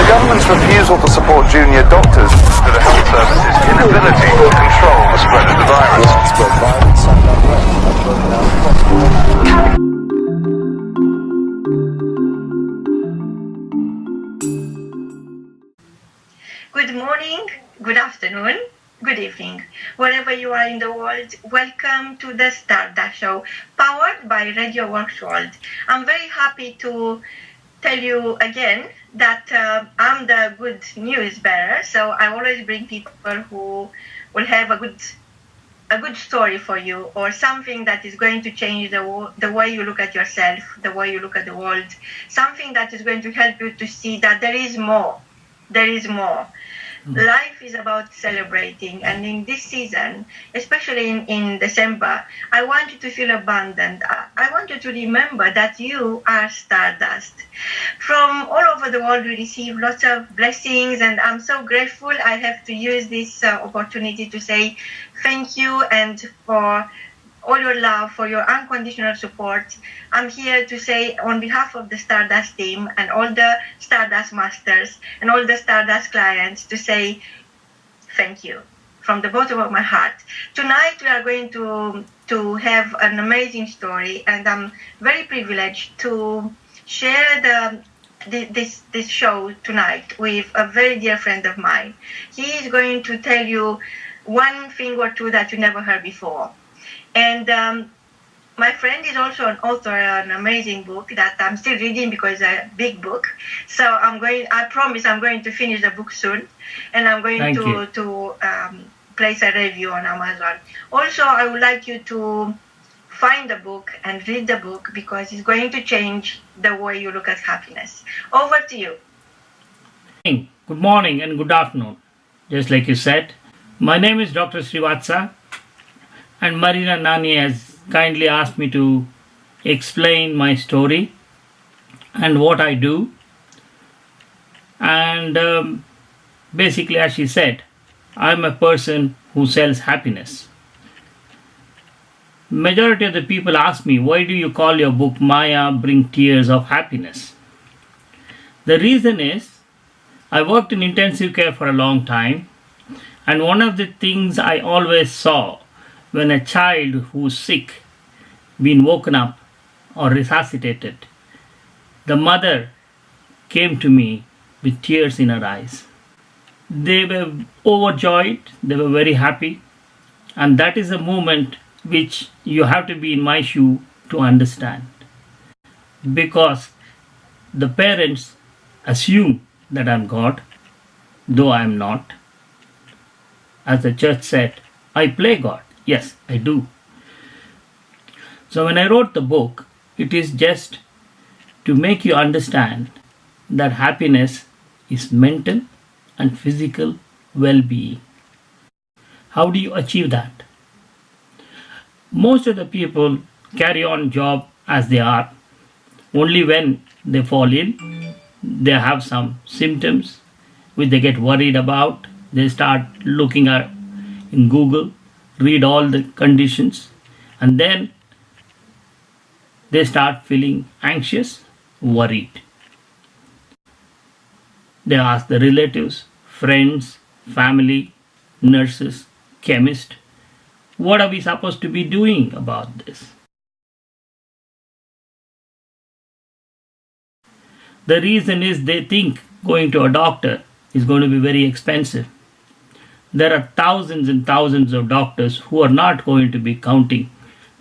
The government's refusal to support junior doctors to the health service's inability to control the spread of the virus. Widespread violence and unrest have broken out across the world. Good morning, good afternoon, good evening. Wherever you are in the world, welcome to the Stardust Show, powered by Radio Works World. I'm very happy to tell you again that I'm the good news bearer, so I always bring people who will have a good story for you, or something that is going to change the way you look at yourself, the way you look at the world, something that is going to help you to see that there is more. There is more. Life is about celebrating, and in this season, especially in December, I want you to feel abundant. I want you to remember that you are stardust. From all over the world, we receive lots of blessings, and I'm so grateful. I have to use this opportunity to say thank you, and for all your love, for your unconditional support. I'm here to say on behalf of the Stardust team and all the Stardust masters and all the Stardust clients to say thank you from the bottom of my heart. Tonight we are going to have an amazing story, and I'm very privileged to share this show tonight with a very dear friend of mine. He is going to tell you one thing or two that you never heard before. And my friend is also an author, an amazing book that I'm still reading because it's a big book. So I promise I'm going to finish the book soon, and I'm going to place a review on Amazon. Also, I would like you to find the book and read the book, because it's going to change the way you look at happiness. Over to you. Good morning and good afternoon. Just like you said, my name is Dr. Srivatsa. And Marina Nani has kindly asked me to explain my story and what I do. And basically, as she said, I'm a person who sells happiness. Majority of the people ask me, why do you call your book Maya Bring Tears of Happiness? The reason is, I worked in intensive care for a long time, and one of the things I always saw when a child who's sick, been woken up or resuscitated, the mother came to me with tears in her eyes. They were overjoyed, they were very happy, and that is a moment which you have to be in my shoe to understand. Because the parents assume that I'm God, though I'm not. As the church said, I play God. Yes, I do. So when I wrote the book, it is just to make you understand that happiness is mental and physical well-being. How do you achieve that? Most of the people carry on job as they are. Only when they fall ill, they have some symptoms which they get worried about. They start looking at in Google, read all the conditions, and then they start feeling anxious, worried. They ask the relatives, friends, family, nurses, chemists, what are we supposed to be doing about this? The reason is they think going to a doctor is going to be very expensive. There are thousands and thousands of doctors who are not going to be counting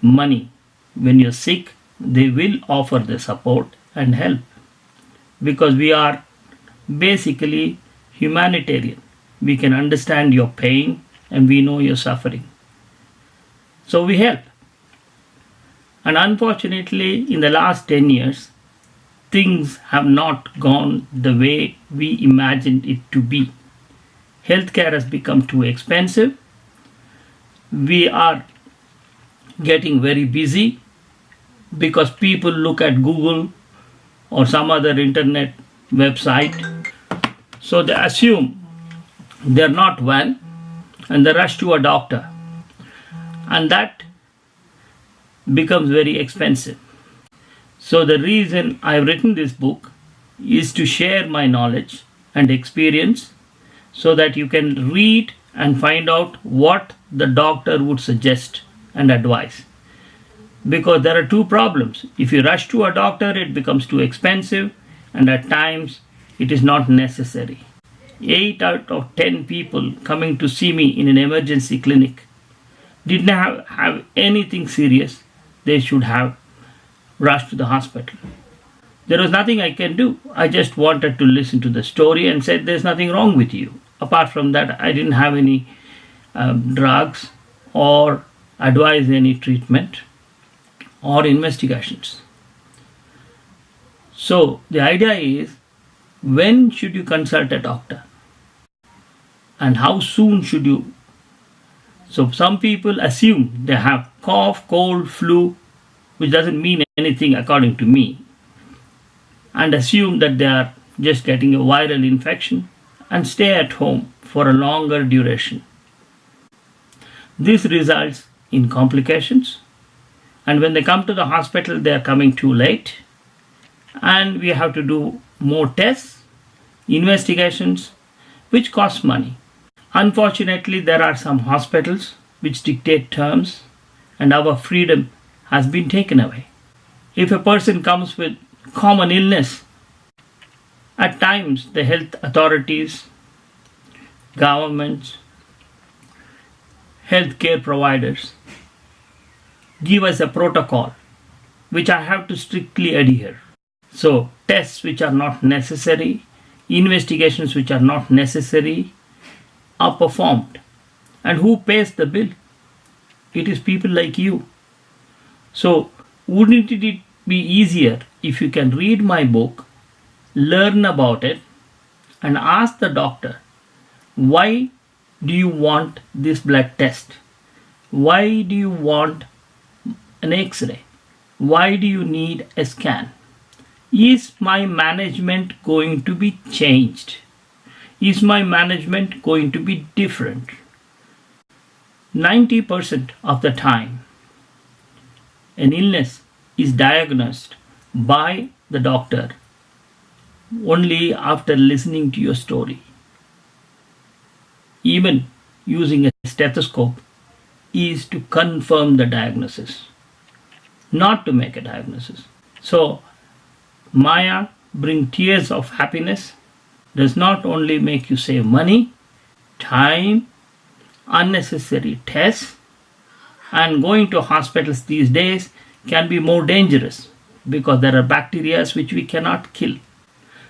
money. When you're sick, they will offer the support and help, because we are basically humanitarian. We can understand your pain and we know your suffering. So we help. And unfortunately, in the last 10 years, things have not gone the way we imagined it to be. Healthcare has become too expensive. We are getting very busy because people look at Google or some other internet website. So they assume they're not well and they rush to a doctor. And that becomes very expensive. So the reason I've written this book is to share my knowledge and experience so that you can read and find out what the doctor would suggest and advise. Because there are two problems. If you rush to a doctor, it becomes too expensive, and at times it is not necessary. 8 out of 10 people coming to see me in an emergency clinic did not have anything serious. They should have rushed to the hospital. There was nothing I can do. I just wanted to listen to the story and said there's nothing wrong with you. Apart from that, I didn't have any drugs or advise any treatment or investigations. So the idea is, when should you consult a doctor? And how soon should you? So some people assume they have cough, cold, flu, which doesn't mean anything according to me, and assume that they are just getting a viral infection and stay at home for a longer duration. This results in complications, and when they come to the hospital, they are coming too late, and we have to do more tests, investigations, which cost money. Unfortunately, there are some hospitals which dictate terms, and our freedom has been taken away. If a person comes with common illness, at times the health authorities, governments, healthcare providers give us a protocol which I have to strictly adhere. So tests which are not necessary, investigations which are not necessary are performed. And who pays the bill? It is people like you. So wouldn't it be easier if you can read my book, learn about it, and ask the doctor, why do you want this blood test? Why do you want an X-ray? Why do you need a scan? Is my management going to be changed? Is my management going to be different? 90% of the time, an illness is diagnosed by the doctor only after listening to your story. Even using a stethoscope is to confirm the diagnosis, not to make a diagnosis. So, Maya, bring tears of happiness, does not only make you save money, time, unnecessary tests, and going to hospitals these days can be more dangerous because there are bacteria which we cannot kill.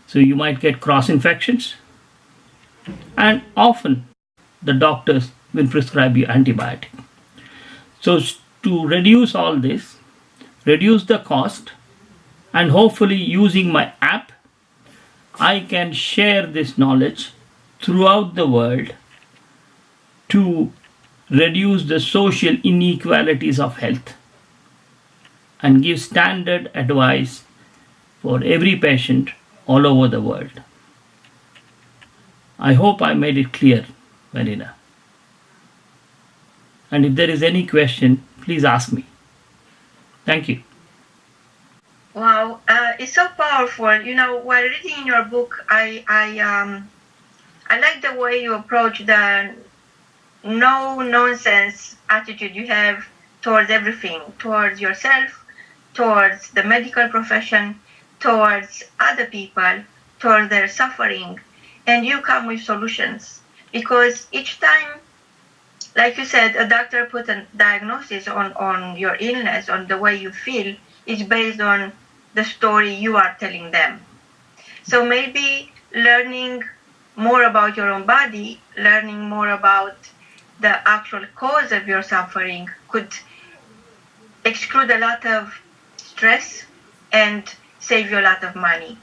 So you might get cross infections, and often the doctors will prescribe you antibiotic. So to reduce all this, reduce the cost, and hopefully using my app, I can share this knowledge throughout the world to reduce the social inequalities of health and give standard advice for every patient all over the world. I hope I made it clear, Marina. And if there is any question, please ask me. Thank you. Wow, it's so powerful. You know, while reading your book, I like the way you approach the no nonsense attitude you have towards everything, towards yourself, towards the medical profession, towards other people, towards their suffering, and you come with solutions. Because each time, like you said, a doctor put a diagnosis on your illness, on the way you feel, is based on the story you are telling them. So maybe learning more about your own body, learning more about the actual cause of your suffering could exclude a lot of stress and save you a lot of money.